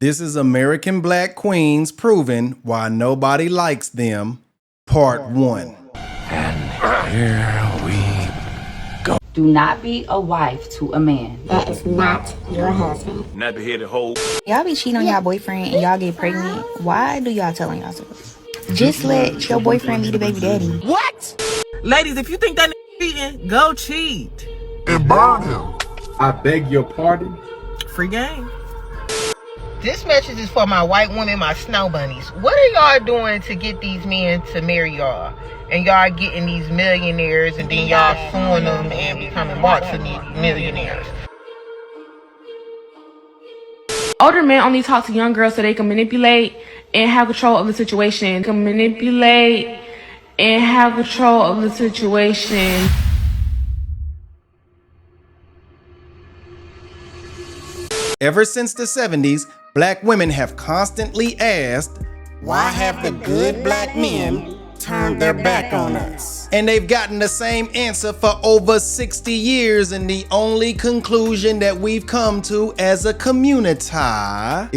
This is American Black Queens proving why nobody likes them, Part 1. And here we go. Do not be a wife to a man that is not your husband. Nappy-headed hoe. Y'all be cheating on y'all boyfriend and y'all get pregnant. Why do y'all tell on yourselves? Just let your boyfriend be the baby daddy. What? Ladies, if you think that cheating, go cheat. And burn him. I beg your pardon? Free game. This message is for my white women, my snow bunnies. What are y'all doing to get these men to marry y'all? And y'all getting these millionaires and then y'all suing them and becoming multi-millionaires. Older men only talk to young girls so they can manipulate and have control of the situation. Ever since the 70s, black women have constantly asked, why have the good black men turned their back on us? And they've gotten the same answer for over 60 years, and the only conclusion that we've come to as a community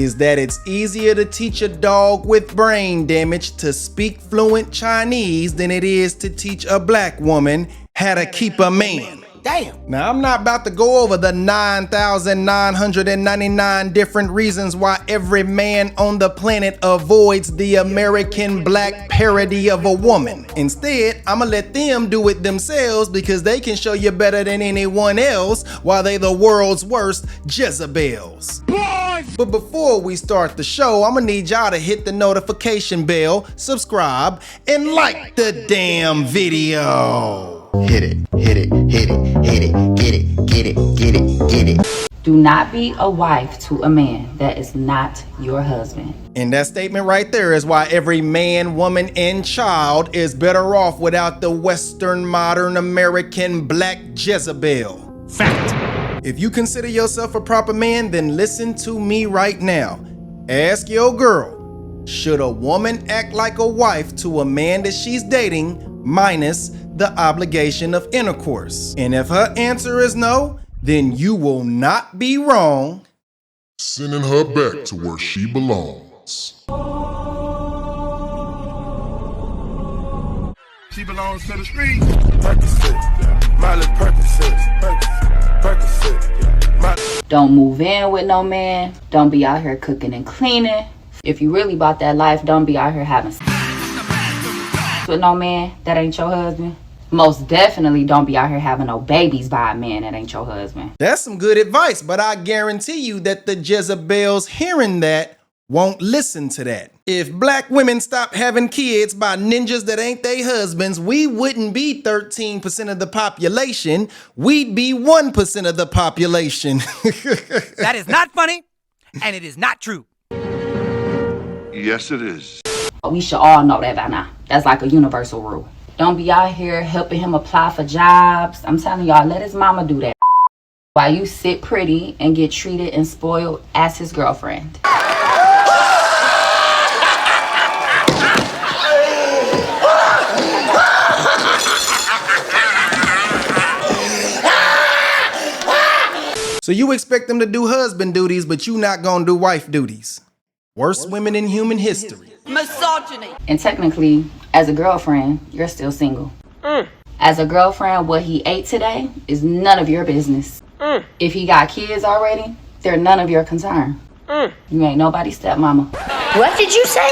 is that it's easier to teach a dog with brain damage to speak fluent Chinese than it is to teach a black woman how to keep a man. Damn. Now, I'm not about to go over the 9,999 different reasons why every man on the planet avoids the American black parody of a woman. Instead, I'ma let them do it themselves because they can show you better than anyone else why they the world's worst Jezebels. Boys! But before we start the show, I'ma need y'all to hit the notification bell, subscribe, and like the damn video. Hit it, hit it, hit it, hit it, get it, get it, get it, get it. Do not be a wife to a man that is not your husband. And that statement right there is why every man, woman, and child is better off without the Western modern American black Jezebel. Fact. If you consider yourself a proper man, then listen to me right now. Ask your girl, should a woman act like a wife to a man that she's dating minus the obligation of intercourse? And if her answer is no, then you will not be wrong sending her back to where she belongs. She belongs to the streets. Percocet, Miley Percocet, Percocet. Don't move in with no man. Don't be out here cooking and cleaning. If you really about that life, don't be out here having sex with no man that ain't your husband. Most definitely don't be out here having no babies by a man that ain't your husband. That's some good advice, but I guarantee you that the Jezebels hearing that won't listen to that. If black women stopped having kids by ninjas that ain't they husbands, we wouldn't be 13% of the population. We'd be 1% of the population. That is not funny, and it is not true. Yes, it is. We should all know that by now. That's like a universal rule. Don't be out here helping him apply for jobs. I'm telling y'all, let his mama do that while you sit pretty and get treated and spoiled as his girlfriend. So you expect them to do husband duties, but you not gonna do wife duties. Worst women in human history. Misogyny. And technically, as a girlfriend, you're still single. As a girlfriend, what he ate today is none of your business. If he got kids already, they're none of your concern. You ain't nobody's stepmama. What did you say?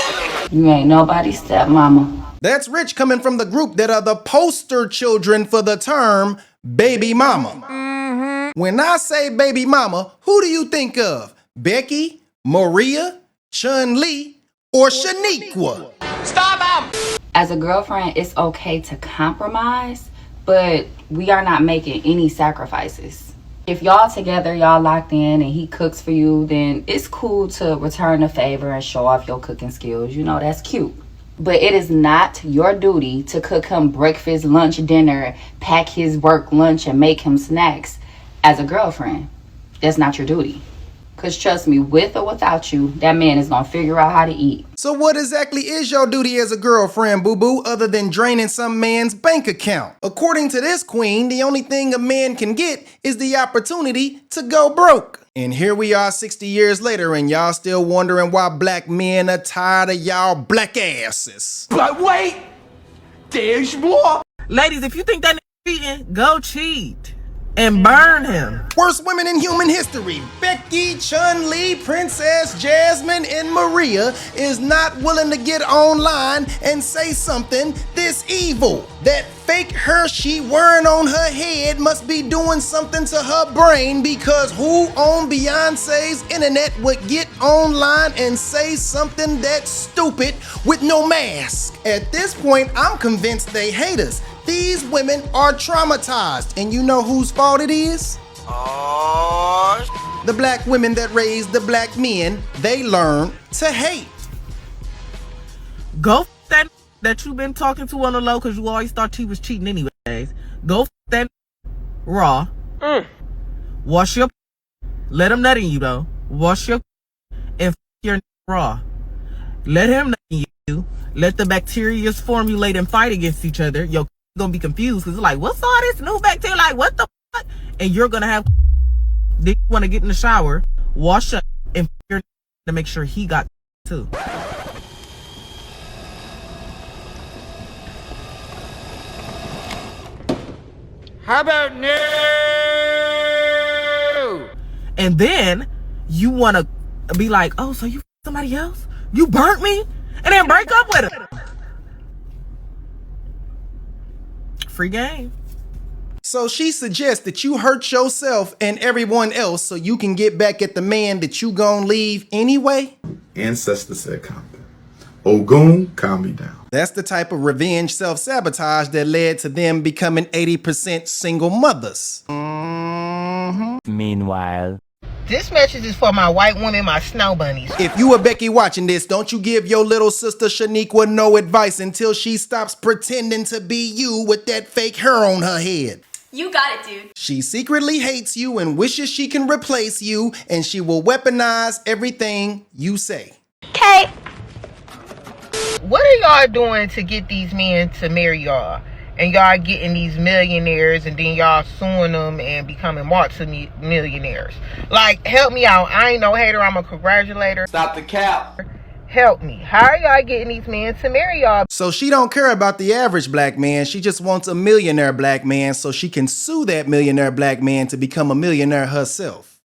You ain't nobody's stepmama. That's rich coming from the group that are the poster children for the term baby mama. When I say baby mama, who do you think of? Becky, Maria, Chun-Li, or Shaniqua? Stop him! As a girlfriend, it's okay to compromise, but we are not making any sacrifices. If y'all together, y'all locked in, and he cooks for you, then it's cool to return the favor and show off your cooking skills. You know, that's cute. But it is not your duty to cook him breakfast, lunch, dinner, pack his work lunch, and make him snacks. As a girlfriend, that's not your duty. Because trust me, with or without you, that man is going to figure out how to eat. So what exactly is your duty as a girlfriend, boo-boo, other than draining some man's bank account? According to this queen, the only thing a man can get is the opportunity to go broke. And here we are 60 years later and y'all still wondering why black men are tired of y'all black asses. But wait, there's more. Ladies, if you think that nigga cheating, go cheat and burn him. Worst women in human history, Becky, Chun-Li, Princess Jasmine, and Maria is not willing to get online and say something this evil. That fake Hershey wearing on her head must be doing something to her brain, because who on Beyonce's internet would get online and say something that stupid with no mask? At this point, I'm convinced they hate us. These women are traumatized, and you know whose fault it is? The black women that raised the black men they learned to hate. Go that you've been talking to on the low because you always thought he was cheating anyways. Go that raw. Wash your let him nut in you though. Wash your and your raw. Let him nut in you. Let the bacteria formulate and fight against each other. Your gonna be confused because it's like, what's all this new bacteria? Like, what the fuck? And you're gonna have. Then you want to get in the shower, wash up, and your to make sure he got too. How about no? And then you want to be like, oh, so you somebody else? You burnt me? And then break up with him. Free game. So she suggests that you hurt yourself and everyone else so you can get back at the man that you gon' leave anyway? Ancestor said calm down. Ogun, calm me down. That's the type of revenge self-sabotage that led to them becoming 80% single mothers. Meanwhile, this message is for my white women, my snow bunnies. If you are Becky watching this, don't you give your little sister Shaniqua no advice until she stops pretending to be you with that fake hair on her head. You got it, dude. She secretly hates you and wishes she can replace you, and she will weaponize everything you say. Okay. What are y'all doing to get these men to marry y'all? And y'all getting these millionaires and then y'all suing them and becoming multi-millionaires. Like, help me out. I ain't no hater. I'm a congratulator. Stop the cap. Help me. How are y'all getting these men to marry y'all? So she don't care about the average black man. She just wants a millionaire black man so she can sue that millionaire black man to become a millionaire herself.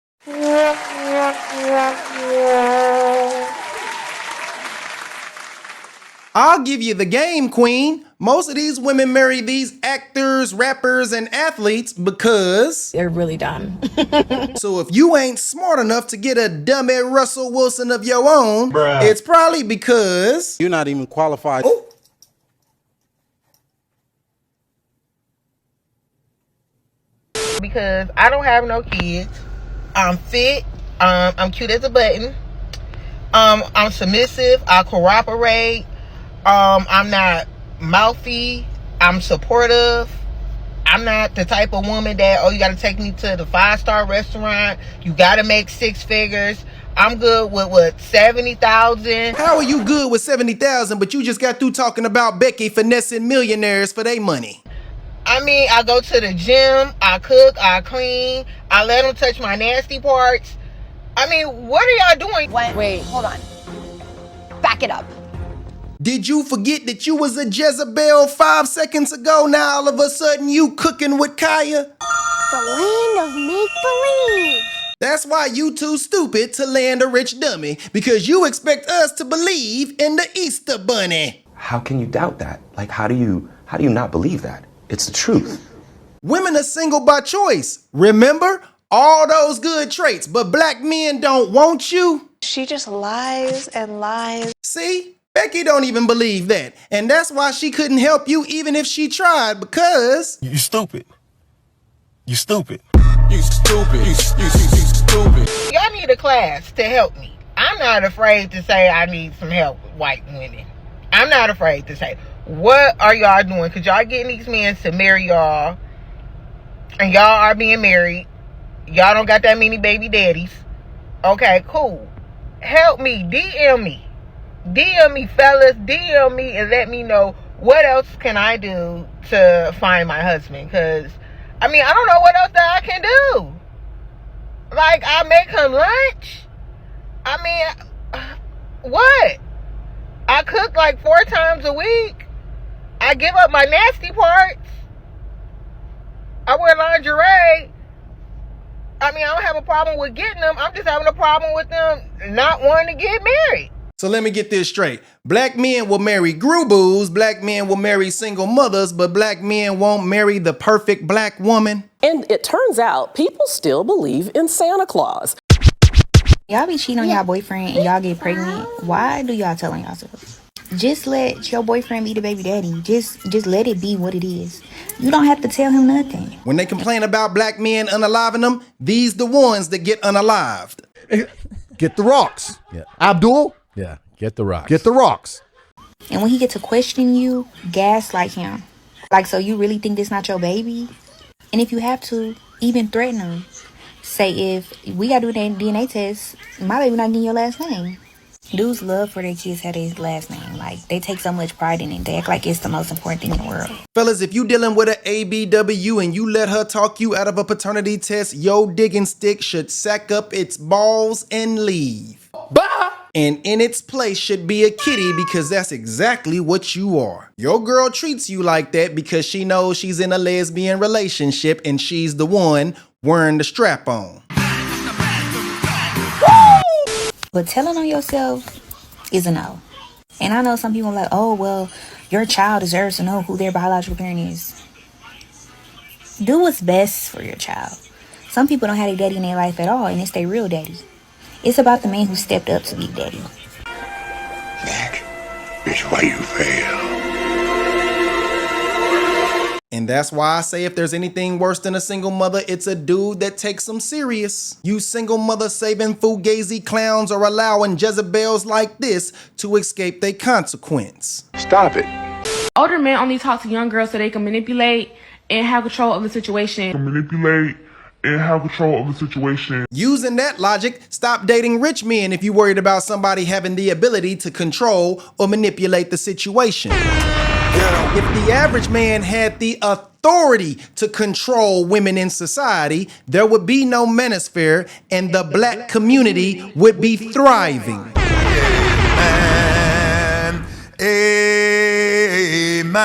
I'll give you the game, queen. Most of these women marry these actors, rappers, and athletes because they're really dumb. So if you ain't smart enough to get a dummy Russell Wilson of your own, it's probably because you're not even qualified. Oh. Because I don't have no kids. I'm fit. I'm cute as a button. I'm submissive. I cooperate. I'm not mouthy. I'm supportive. I'm not the type of woman that, oh, you got to take me to the 5-star restaurant. You got to make 6 figures. I'm good with what, 70,000. How are you good with 70,000, but you just got through talking about Becky finessing millionaires for their money? I mean, I go to the gym. I cook. I clean. I let them touch my nasty parts. I mean, what are y'all doing? Wait, hold on. Back it up. Did you forget that you was a Jezebel 5 seconds ago? Now all of a sudden you cooking with Kaya? The land of make-believe. That's why you too stupid to land a rich dummy, because you expect us to believe in the Easter Bunny. How can you doubt that? Like, how do you not believe that? It's the truth. Women are single by choice. Remember? All those good traits, but black men don't want you. She just lies and lies. See? Becky don't even believe that. And that's why she couldn't help you even if she tried, because You stupid. You stupid. You stupid. You stupid. Y'all need a class to help me. I'm not afraid to say I need some help with white women. I'm not afraid to say. What are y'all doing? Because y'all getting these men to marry y'all. And y'all are being married. Y'all don't got that many baby daddies. Okay, cool. Help me. DM me. DM me, fellas. DM me and let me know what else can I do to find my husband. Because, I mean, I don't know what else that I can do. Like, I make her lunch. I mean, what? I cook like 4 times a week. I give up my nasty parts. I wear lingerie. I mean, I don't have a problem with getting them. I'm just having a problem with them not wanting to get married. So let me get this straight. Black men will marry groo-boos, black men will marry single mothers, but black men won't marry the perfect black woman. And it turns out people still believe in Santa Claus. Y'all be cheating on y'all boyfriend and y'all get pregnant. Why do y'all tell on yourselves? Just let your boyfriend be the baby daddy. Just let it be what it is. You don't have to tell him nothing. When they complain about black men unaliving them, these the ones that get unalived. Get the rocks. Yeah. Abdul? Yeah, get the rocks. Get the rocks. And when he gets to question you, gaslight him. Like, so you really think this not your baby? And if you have to, even threaten him. Say, if we gotta do a DNA test, my baby not getting your last name. Dudes love for their kids have their last name. Like, they take so much pride in it. They act like it's the most important thing in the world. Fellas, if you dealing with an ABW and you let her talk you out of a paternity test, your digging stick should sack up its balls and leave. Bye! And in its place should be a kitty, because that's exactly what you are. Your girl treats you like that because she knows she's in a lesbian relationship and she's the one wearing the strap on. But telling on yourself is a no. And I know some people are like, oh, well, your child deserves to know who their biological parent is. Do what's best for your child. Some people don't have a daddy in their life at all, and it's their real daddy. It's about the man who stepped up to be daddy. That is why you fail. And that's why I say if there's anything worse than a single mother, it's a dude that takes them serious. You single mother saving fugazi clowns are allowing Jezebels like this to escape their consequence. Stop it. Older men only talk to young girls so they can manipulate and have control of the situation. Using that logic, stop dating rich men if you're worried about somebody having the ability to control or manipulate the situation. If the average man had the authority to control women in society, there would be no manosphere and the black community would be thriving. Amen.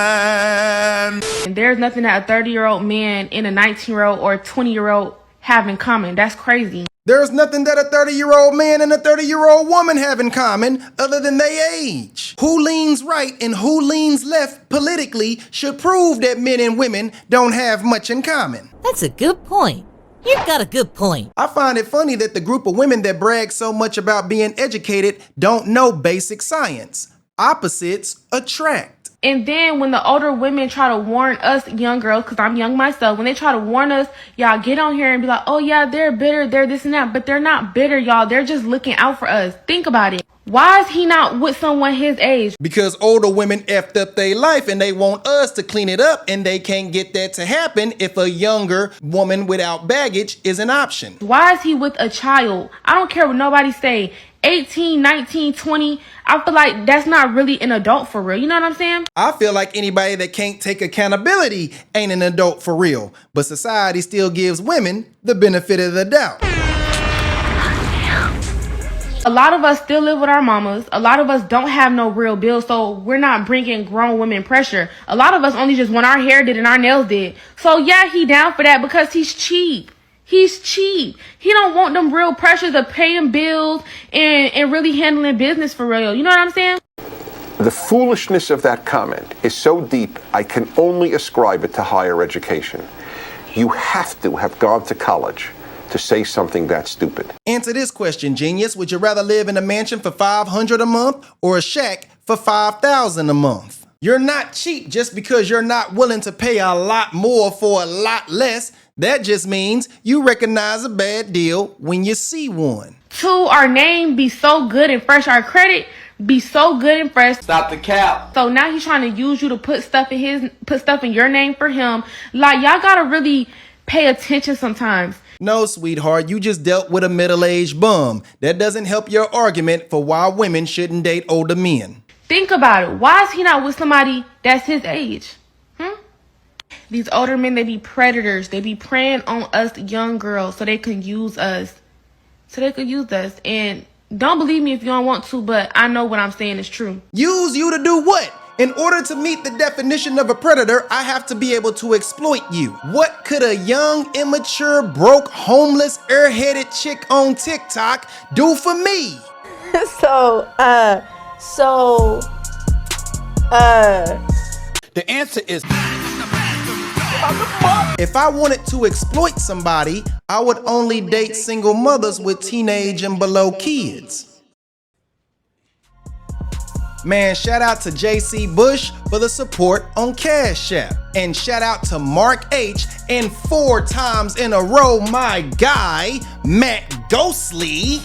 And there's nothing that a 30-year-old man and a 19-year-old or 20-year-old have in common. That's crazy. There's nothing that a 30-year-old man and a 30-year-old woman have in common other than their age. Who leans right and who leans left politically should prove that men and women don't have much in common. That's a good point. You've got a good point. I find it funny that the group of women that brag so much about being educated don't know basic science. Opposites attract. And then when the older women try to warn us young girls, because I'm young myself, when they try to warn us, y'all get on here and be like, oh yeah, they're bitter, they're this and that. But they're not bitter, y'all. They're just looking out for us. Think about it. Why is he not with someone his age? Because older women effed up their life and they want us to clean it up, and they can't get that to happen if a younger woman without baggage is an option. Why is he with a child? I don't care what nobody say. 18, 19, 20. I feel like that's not really an adult for real. You know what I'm saying? I feel like anybody that can't take accountability ain't an adult for real. But society still gives women the benefit of the doubt. A lot of us still live with our mamas. A lot of us don't have no real bills, so we're not bringing grown women pressure. A lot of us only just want our hair did and our nails did. So yeah, he down for that because he's cheap. He's cheap. He don't want them real pressures of paying bills and really handling business for real. You know what I'm saying? The foolishness of that comment is so deep, I can only ascribe it to higher education. You have to have gone to college to say something that stupid. Answer this question, genius. Would you rather live in a mansion for $500 a month or a shack for $5,000 a month? You're not cheap just because you're not willing to pay a lot more for a lot less. That just means you recognize a bad deal when you see one. 2, our name be so good and fresh. Our credit be so good and fresh. Stop the cap. So now he's trying to use you to put stuff in your name for him. Like, y'all gotta really pay attention sometimes. No, sweetheart, you just dealt with a middle-aged bum. That doesn't help your argument for why women shouldn't date older men. Think about it. Why is he not with somebody that's his age? These older men, they be predators. They be preying on us young girls so they can use us. so they could use us. And don't believe me if you don't want to, but I know what I'm saying is true. Use you to do what? In order to meet the definition of a predator, I have to be able to exploit you. What could a young, immature, broke, homeless, airheaded chick on TikTok do for me? The answer is... If I wanted to exploit somebody, I would only date single mothers with teenage and below kids. Man, shout out to JC Bush for the support on Cash App. And shout out to Mark H. and 4 times in a row, my guy, Matt Ghostly,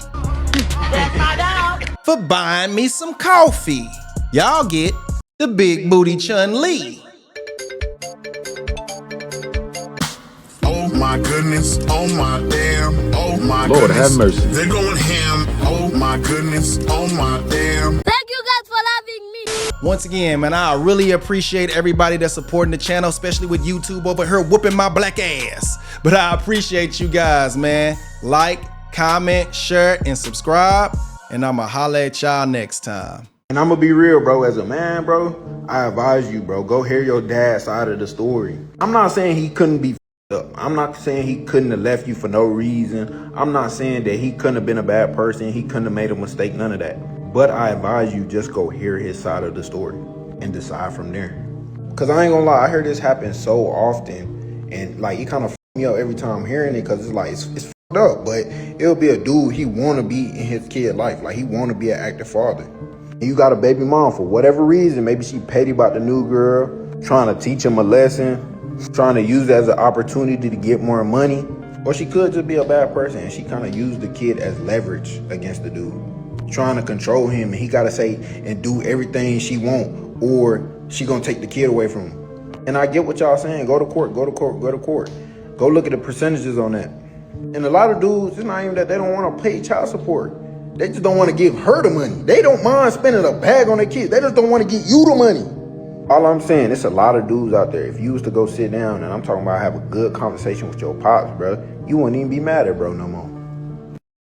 for buying me some coffee. Y'all get the Big Booty Chun-Li. Oh my goodness, oh my damn, oh my Lord, goodness. have mercy. They're going ham, oh my goodness, oh my damn. Thank you guys for loving me. Once again, man, I really appreciate everybody that's supporting the channel, especially with YouTube over here whooping my black ass. But I appreciate you guys, man. Like, comment, share, and subscribe. And I'ma holla at y'all next time. And I'm gonna be real, bro. As a man, bro, I advise you, bro, go hear your dad's side of the story. I'm not saying he couldn't be up. I'm not saying he couldn't have left you for no reason. I'm not saying that he couldn't have been a bad person. He couldn't have made a mistake, none of that. But I advise you just go hear his side of the story and decide from there. Cause I ain't gonna lie, I hear this happen so often, and like it kind of me up every time I'm hearing it, cause it's like it's fucked up. But it'll be a dude, he wanna be in his kid life, like he wanna be an active father. And you got a baby mom for whatever reason. Maybe she petty about the new girl, trying to teach him a lesson, trying to use it as an opportunity to get more money. Or she could just be a bad person and she kind of used the kid as leverage against the dude, trying to control him, and he gotta say and do everything she want, or she gonna take the kid away from him. And I get what y'all saying, go to court, go to court, go to court. Go look at the percentages on that. And a lot of dudes, it's not even that they don't want to pay child support. They just don't want to give her the money. They don't mind spending a bag on their kids. They just don't want to give you the money. All I'm saying, it's a lot of dudes out there. If you was to go sit down, and I'm talking about have a good conversation with your pops, bro, you wouldn't even be mad at bro no more.